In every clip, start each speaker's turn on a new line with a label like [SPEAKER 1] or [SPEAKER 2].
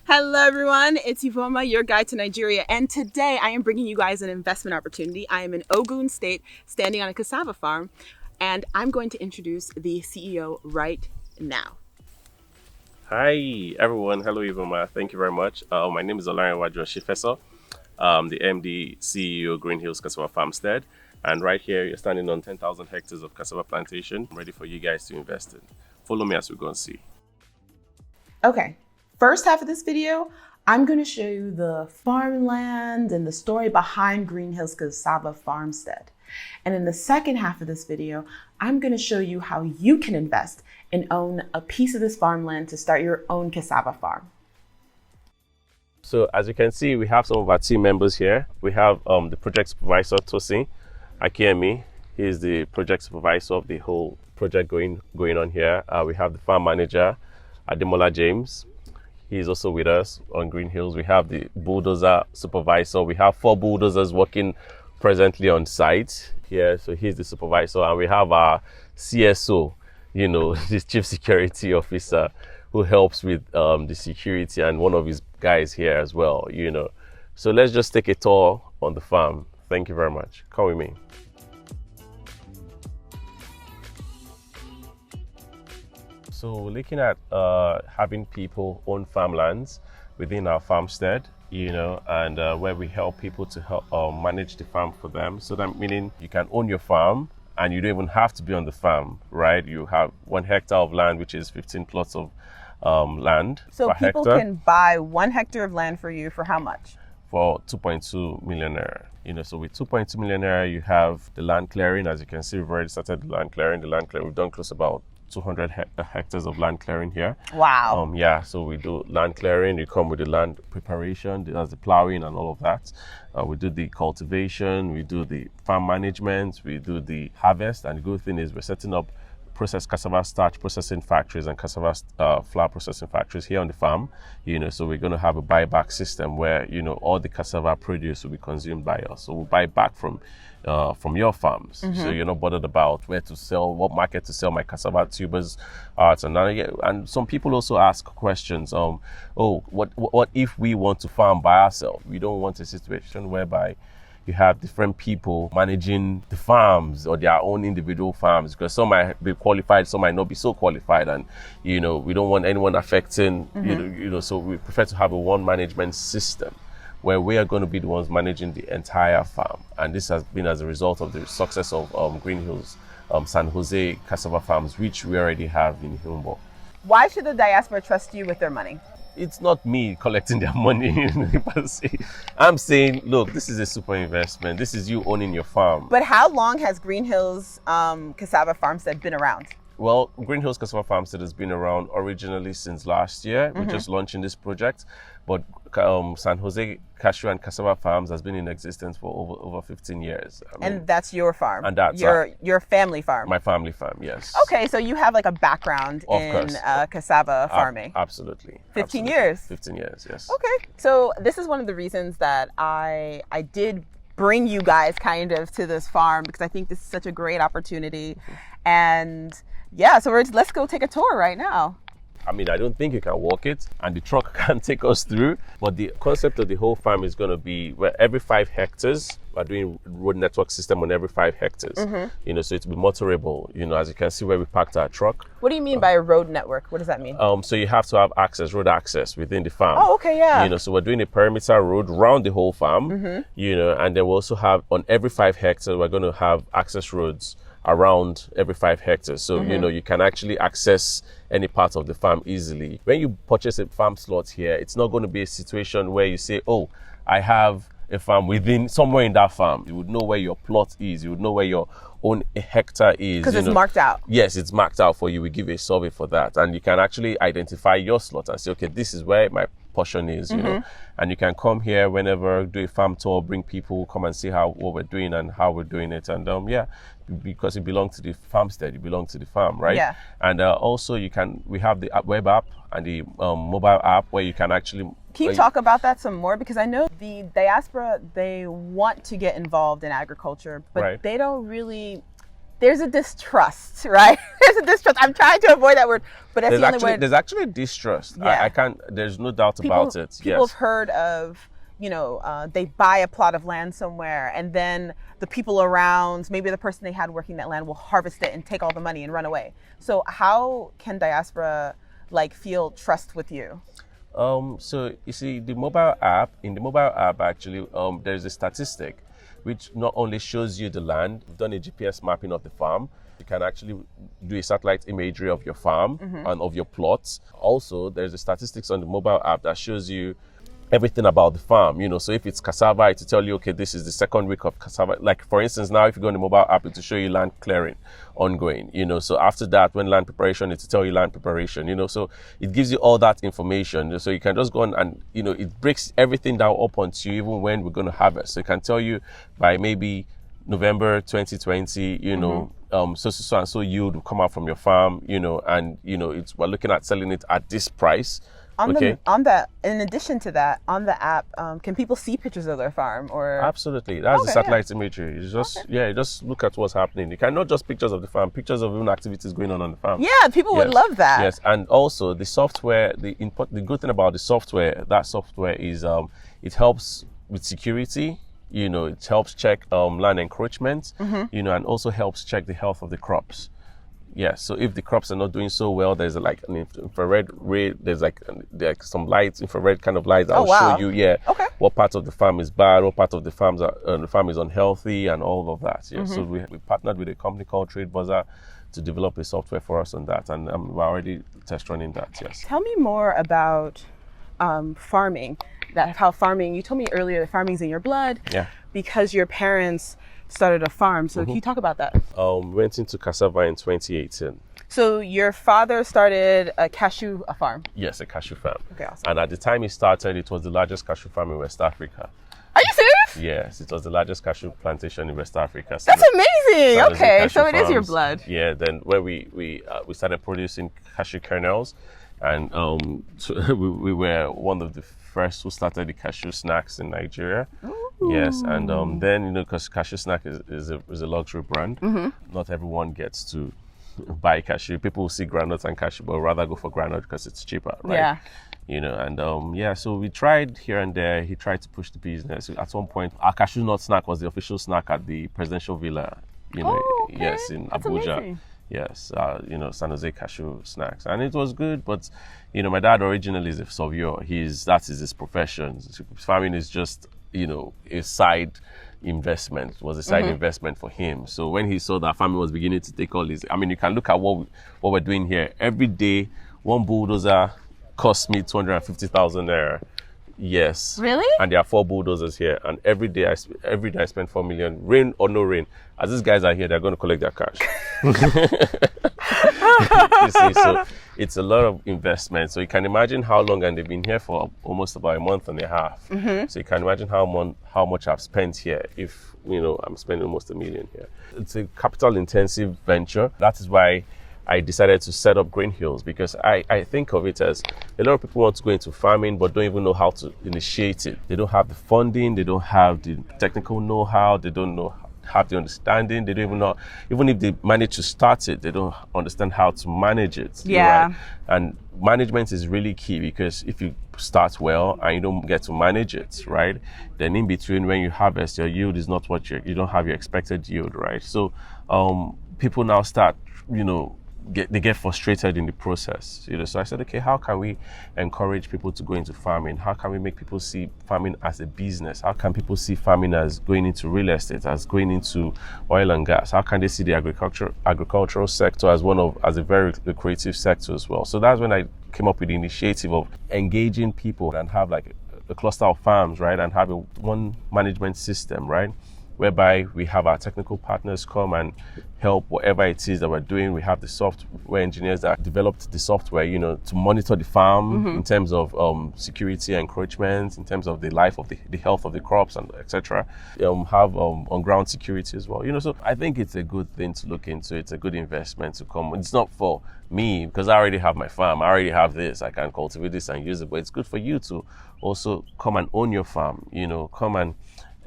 [SPEAKER 1] Hello everyone, it's Ifeoma, your guide to Nigeria, and today I am bringing you guys an investment opportunity. I am in Ogun State, standing on a cassava farm, and I'm going to introduce the CEO right now.
[SPEAKER 2] Hi everyone, hello Ifeoma, thank you very much. My name is Lanre Osifeso, the MD CEO Greenhills Cassava Farmstead, and right here you're standing on 10,000 hectares of cassava plantation, ready for you guys to invest in. Follow me as we go and see.
[SPEAKER 1] Okay. First half of this video, I'm going to show you the farmland and the story behind Greenhills Cassava Farmstead. And in the second half of this video, I'm going to show you how you can invest and own a piece of this farmland to start your own cassava farm.
[SPEAKER 2] So as you can see, we have some of our team members here. We have the project supervisor, Tosin Akiemi. He is the project supervisor of the whole project going on here. We have the farm manager, Ademola James. He's also with us on Greenhills. We have the bulldozer supervisor. We have 4 bulldozers working presently on site here. So he's the supervisor. And we have our CSO, this chief security officer, who helps with the security, and one of his guys here as well, So let's just take a tour on the farm. Thank you very much. Come with me. So we're looking at having people own farmlands within our farmstead, and where we help people to help manage the farm for them. So that meaning you can own your farm and you don't even have to be on the farm, right? You have 1 hectare of land, which is 15 plots of land.
[SPEAKER 1] So
[SPEAKER 2] per
[SPEAKER 1] people
[SPEAKER 2] hectare.
[SPEAKER 1] can buy 1 hectare of land for you for how much?
[SPEAKER 2] For 2.2 million naira. So with 2.2 million naira, you have the land clearing. As you can see, we've already started the land clearing. We've done close about 200 hectares of land clearing here.
[SPEAKER 1] Wow.
[SPEAKER 2] So we do land clearing. You come with the land preparation, there's the plowing and all of that. We do the cultivation, we do the farm management, we do the harvest. And the good thing is we're setting up processed cassava starch processing factories and cassava flour processing factories here on the farm. So we're going to have a buyback system where all the cassava produce will be consumed by us. So we'll buy back from your farms.
[SPEAKER 1] Mm-hmm.
[SPEAKER 2] So you're not bothered about where to sell, what market to sell my cassava tubers at. And some people also ask questions. What if we want to farm by ourselves? We don't want a situation whereby you have different people managing the farms or their own individual farms, because some might be qualified, some might not be so qualified, and we don't want anyone affecting.
[SPEAKER 1] Mm-hmm.
[SPEAKER 2] So we prefer to have a one management system where we are going to be the ones managing the entire farm. And this has been as a result of the success of Greenhills San Jose Cassava Farms, which we already have in Humboldt.
[SPEAKER 1] Why should the diaspora trust you with their money?
[SPEAKER 2] It's not me collecting their money. I'm saying, look, this is a super investment. This is you owning your farm.
[SPEAKER 1] But how long has Greenhills Cassava Farmstead been around?
[SPEAKER 2] Well, Greenhills Cassava Farmstead has been around originally since last year.
[SPEAKER 1] Mm-hmm.
[SPEAKER 2] We're just launching this project. But San Jose Cashew and Cassava Farms has been in existence for over 15 years.
[SPEAKER 1] And that's your farm?
[SPEAKER 2] And that's
[SPEAKER 1] your family farm?
[SPEAKER 2] My family farm, yes.
[SPEAKER 1] Okay, so you have like a background in cassava farming?
[SPEAKER 2] Absolutely.
[SPEAKER 1] 15 years?
[SPEAKER 2] 15 years, yes.
[SPEAKER 1] Okay, so this is one of the reasons that I did bring you guys kind of to this farm, because I think this is such a great opportunity. Mm-hmm. And yeah, so let's go take a tour right now.
[SPEAKER 2] I don't think you can walk it, and the truck can take us through. But the concept of the whole farm is going to be where every 5 hectares, we're doing road network system on every 5 hectares. Mm-hmm. So it'll be motorable. As you can see where we parked our truck.
[SPEAKER 1] What do you mean by a road network? What does that mean?
[SPEAKER 2] So you have to have road access within the farm.
[SPEAKER 1] Oh, okay, yeah.
[SPEAKER 2] So we're doing a perimeter road around the whole farm. Mm-hmm. And then we also have on every 5 hectares, we're going to have access roads around every 5 hectares. So,
[SPEAKER 1] mm-hmm.
[SPEAKER 2] You can actually access any part of the farm easily. When you purchase a farm slot here, it's not going to be a situation where you say, oh, I have a farm within somewhere in that farm. You would know where your plot is. You would know where your own hectare is.
[SPEAKER 1] Because it's marked out.
[SPEAKER 2] Yes, it's marked out for you. We give you a survey for that. And you can actually identify your slot and say, okay, this is where my portion is,
[SPEAKER 1] mm-hmm.
[SPEAKER 2] And you can come here whenever, do a farm tour, bring people, come and see what we're doing and how we're doing it. And because it belongs to the farmstead, you belong to the farm, right?
[SPEAKER 1] Yeah.
[SPEAKER 2] And also we have the web app and the mobile app where you can actually...
[SPEAKER 1] Can you talk about that some more? Because I know the diaspora, they want to get involved in agriculture, but right. they don't really there's a distrust, right? There's a distrust. I'm trying to avoid that word, but that's the only word.
[SPEAKER 2] There's actually distrust.
[SPEAKER 1] Yeah.
[SPEAKER 2] I can't. There's no doubt about it.
[SPEAKER 1] People
[SPEAKER 2] Yes.
[SPEAKER 1] have heard of, they buy a plot of land somewhere, and then the people around, maybe the person they had working that land, will harvest it and take all the money and run away. So how can diaspora feel trust with you?
[SPEAKER 2] So you see, in the mobile app actually, there's a statistic which not only shows you the land. We've done a GPS mapping of the farm. You can actually do a satellite imagery of your farm and of your plots. Also, there's a statistics on the mobile app that shows you everything about the farm. So if it's cassava, it will tell you, okay, this is the second week of cassava. Like for instance, now if you go on the mobile app, it will show you land clearing ongoing. So after that, when land preparation, it will tell you land preparation. So it gives you all that information. So you can just go on and it breaks everything down up onto you, even when we're going to harvest. So it can tell you by maybe November 2020, so and so yield will come out from your farm, and we're looking at selling it at this price.
[SPEAKER 1] In addition to that, on the app, can people see pictures of their farm or?
[SPEAKER 2] Absolutely, that's the satellite imagery. You just look at what's happening. You cannot just pictures of the farm, pictures of even activities going on the farm.
[SPEAKER 1] Yeah, people would love that.
[SPEAKER 2] Yes, and also the software. The good thing about the software, that software is it helps with security. It helps check land encroachment. And also helps check the health of the crops. Yeah, so if the crops are not doing so well, there's an infrared ray, there's some lights, infrared kind of lights that will show you, what part of the farm is bad, what part of the farm is unhealthy, and all of that. Yeah, so we partnered with a company called Trade Buzzer to develop a software for us on that, and we're already test running that. Yes.
[SPEAKER 1] Tell me more about farming. You told me earlier that farming's in your blood. Yeah. Because your parents started a farm. So can you talk about that?
[SPEAKER 2] Went into cassava in 2018.
[SPEAKER 1] So your father started a farm?
[SPEAKER 2] Yes, a cashew farm.
[SPEAKER 1] Okay, awesome.
[SPEAKER 2] And at the time he started, it was the largest cashew farm in West Africa.
[SPEAKER 1] Are you serious?
[SPEAKER 2] Yes, it was the largest cashew plantation in West Africa.
[SPEAKER 1] That's amazing. Okay, so it is your blood.
[SPEAKER 2] Yeah, then when we started producing cashew kernels, and we were one of the first who started the cashew snacks in Nigeria. Ooh. Yes, and then because cashew snack is a luxury brand, not everyone gets to buy cashew. People will see groundnuts and cashew, but rather go for groundnut because it's cheaper, right? Yeah. And so we tried here and there. He tried to push the business. At one point, our cashew nut snack was the official snack at the presidential villa. Yes, in Abuja.
[SPEAKER 1] Amazing.
[SPEAKER 2] Yes, San Jose cashew snacks, and it was good. But my dad originally is a surveyor. That is his profession. Farming is just a side investment. It was a side investment for him. So when he saw that farming was beginning to take all this, you can look at what we're doing here. Every day, one bulldozer costs me 250,000 naira. Yes.
[SPEAKER 1] Really?
[SPEAKER 2] And there are 4 bulldozers here, and every day I spend 4 million, rain or no rain. As these guys are here, they're going to collect their cash. You see, so it's a lot of investment. So you can imagine how long, and they've been here for almost about a month and a half. So you can imagine how much I've spent here. If I'm spending almost $1 million here. It's a capital intensive venture. That is why I decided to set up Greenhills, because I think of it as a lot of people want to go into farming but don't even know how to initiate it. They don't have the funding, they don't have the technical know-how, they don't have the understanding, they don't even know, even if they manage to start it, they don't understand how to manage it.
[SPEAKER 1] Yeah.
[SPEAKER 2] Right? And management is really key, because if you start well and you don't get to manage it, right, then in between, when you harvest, your yield is not what you don't have your expected yield, right? So people now start, they get frustrated in the process. So I said, okay, how can we encourage people to go into farming? How can we make people see farming as a business? How can people see farming as going into real estate, as going into oil and gas? How can they see the agricultural sector as a very lucrative sector as well? So that's when I came up with the initiative of engaging people and have like a cluster of farms, right? And have one management system, right? Whereby we have our technical partners come and help whatever it is that we're doing. We have the software engineers that developed the software, to monitor the farm in terms of security, encroachment, in terms of the life of the health of the crops, and etc. Have on-ground security as well. So I think it's a good thing to look into. It's a good investment to come. It's not for me, because I already have my farm. I already have this. I can cultivate this and use it. But it's good for you to also come and own your farm. Come and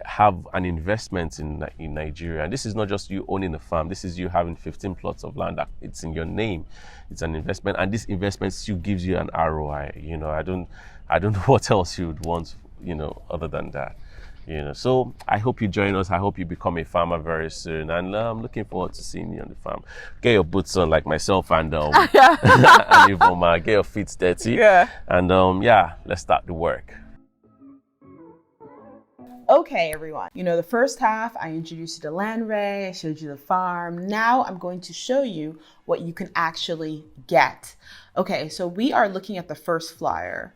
[SPEAKER 2] have an investment in Nigeria. And this is not just you owning a farm. This is you having 15 plots of land that it's in your name. It's an investment, and this investment still gives you an ROI. I don't know what else you would want, other than that. So I hope you join us. I hope you become a farmer very soon, and I'm looking forward to seeing you on the farm. Get your boots on, like myself, and and Ivoma, get your feet dirty.
[SPEAKER 1] Yeah.
[SPEAKER 2] And let's start the work.
[SPEAKER 1] Okay, everyone. The first half, I introduced you to Lanre, I showed you the farm. Now I'm going to show you what you can actually get. Okay, so we are looking at the first flyer.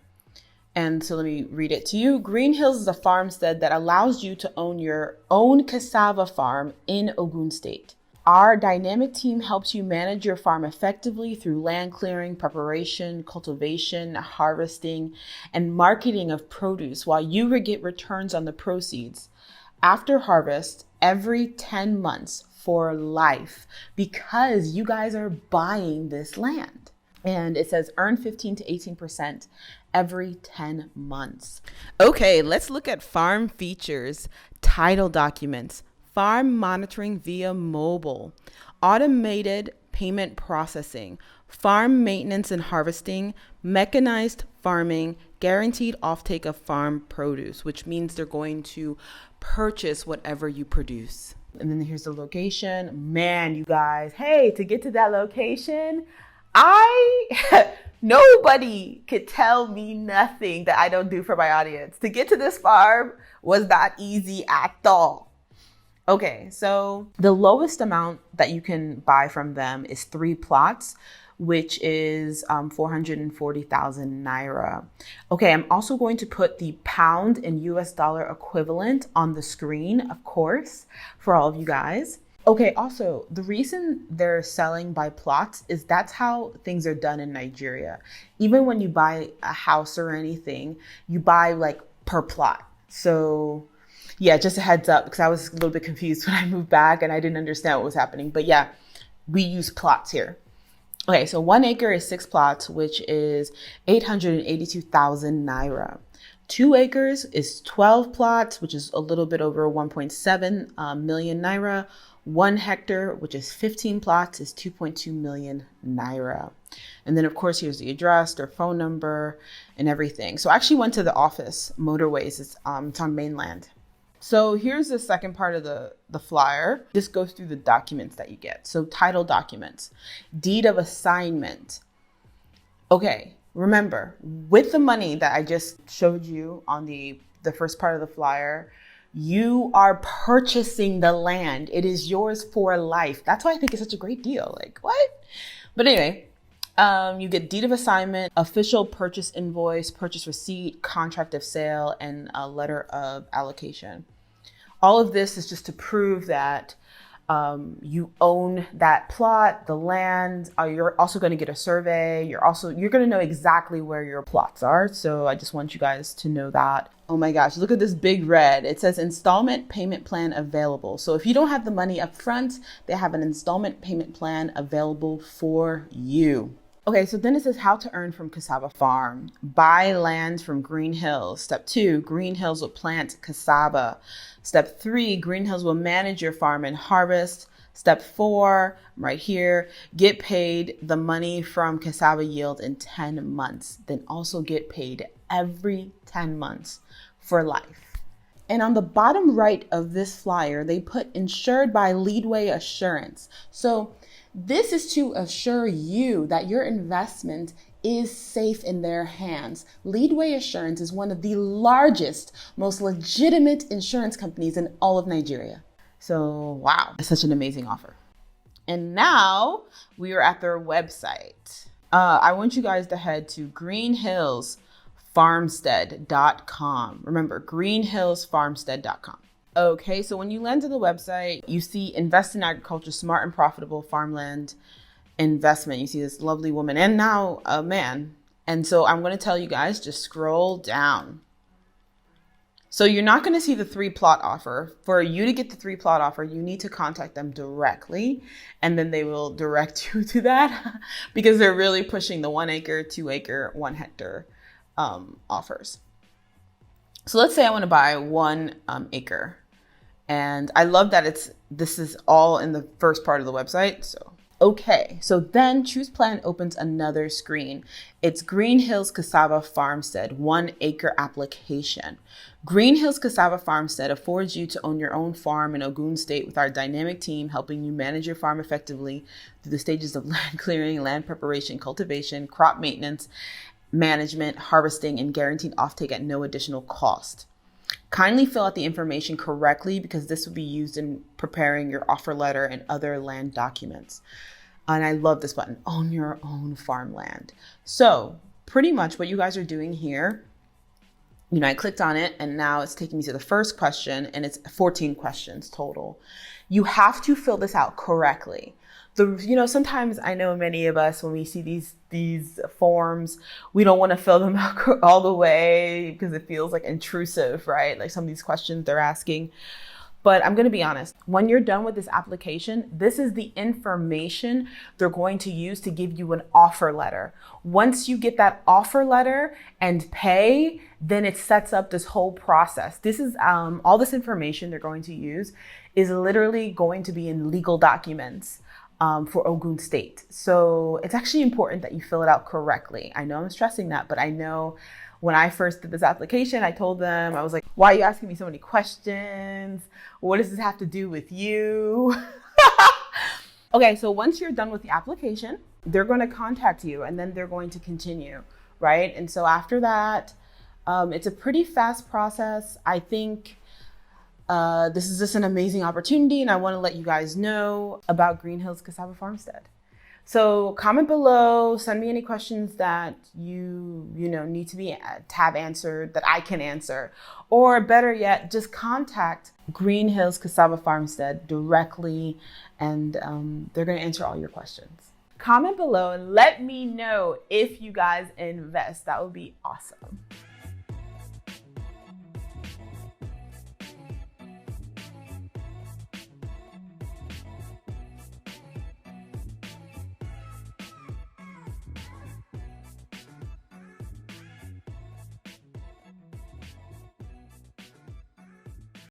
[SPEAKER 1] And so let me read it to you. Greenhills is a farmstead that allows you to own your own cassava farm in Ogun State. Our dynamic team helps you manage your farm effectively through land clearing, preparation, cultivation, harvesting, and marketing of produce while you get returns on the proceeds after harvest every 10 months for life, because you guys are buying this land. And it says earn 15 to 18% every 10 months. Okay, let's look at farm features, title documents, farm monitoring via mobile, automated payment processing, farm maintenance and harvesting, mechanized farming, guaranteed offtake of farm produce, which means they're going to purchase whatever you produce. And then here's the location. Man, you guys, hey, to get to that location, nobody could tell me nothing that I don't do for my audience. To get to this farm was not easy at all. Okay, so the lowest amount that you can buy from them is 3 plots, which is 440,000 Naira. Okay, I'm also going to put the pound and US dollar equivalent on the screen, of course, for all of you guys. Okay, also, the reason they're selling by plots is that's how things are done in Nigeria. Even when you buy a house or anything, you buy like per plot. So yeah, just a heads up, because I was a little bit confused when I moved back and I didn't understand what was happening. But yeah, we use plots here. Okay, so 1 acre is 6 plots, which is 882,000 Naira. 2 acres is 12 plots, which is a little bit over 1.7 million Naira. 1 hectare, which is 15 plots, is 2.2 million Naira. And then, of course, here's the address, their phone number, and everything. So I actually went to the office, Motorways. It's on Mainland. So here's the second part of the flyer. This goes through the documents that you get. So title documents, deed of assignment. Okay, remember, with the money that I just showed you on the first part of the flyer, you are purchasing the land. It is yours for life. That's why I think it's such a great deal. Like, what? But anyway, you get deed of assignment, official purchase invoice, purchase receipt, contract of sale, and a letter of allocation. All of this is just to prove that you own that plot, the land. You're also going to get a survey. You're going to know exactly where your plots are. So I just want you guys to know that. Oh my gosh, look at this big red. It says installment payment plan available. So if you don't have the money up front, they have an installment payment plan available for you. Okay, so then it says how to earn from cassava farm. Buy land from Greenhills. Step 2, Greenhills will plant cassava. Step 3, Greenhills will manage your farm and harvest. Step 4, right here, get paid the money from cassava yield in 10 months. Then also get paid every 10 months for life. And on the bottom right of this flyer, they put insured by Leadway Assurance. So this is to assure you that your investment is safe in their hands. Leadway Assurance is one of the largest, most legitimate insurance companies in all of Nigeria. So, wow, it's such an amazing offer. And now we are at their website. I want you guys to head to greenhillsfarmstead.com. Remember, greenhillsfarmstead.com. Okay, so when you land to the website, you see invest in agriculture, smart and profitable farmland investment. You see this lovely woman and now a man. And so I'm going to tell you guys, just scroll down. So you're not going to see the 3 plot offer. For you to get the 3 plot offer, you need to contact them directly, and then they will direct you to that because they're really pushing the 1 acre, 2 acre, 1 hectare offers. So let's say I want to buy 1 acre. And I love that this is all in the first part of the website. So, okay. So then Choose Plan opens another screen. It's Greenhills Cassava Farmstead 1 acre application. Greenhills Cassava Farmstead affords you to own your own farm in Ogun State with our dynamic team helping you manage your farm effectively through the stages of land clearing, land preparation, cultivation, crop maintenance, management, harvesting, and guaranteed offtake at no additional cost. Kindly fill out the information correctly because this will be used in preparing your offer letter and other land documents. And I love this button, own your own farmland. So pretty much what you guys are doing here, I clicked on it and now it's taking me to the first question and it's 14 questions total. You have to fill this out correctly. Sometimes I know many of us, when we see these forms, we don't want to fill them out all the way because it feels like intrusive, right? Like some of these questions they're asking. But I'm going to be honest, when you're done with this application, this is the information they're going to use to give you an offer letter. Once you get that offer letter and pay, then it sets up this whole process. This is all this information they're going to use is literally going to be in legal documents. For Ogun State. So it's actually important that you fill it out correctly. I know I'm stressing that, but I know when I first did this application, I told them, I was like, why are you asking me so many questions? What does this have to do with you? Okay, so once you're done with the application, they're going to contact you and then they're going to continue, right? And so after that, it's a pretty fast process. I think this is just an amazing opportunity and I want to let you guys know about Greenhills Cassava Farmstead. So comment below, send me any questions that you need to have answered that I can answer, or better yet, just contact Greenhills Cassava Farmstead directly and they're going to answer all your questions. Comment below and let me know if you guys invest. That would be awesome.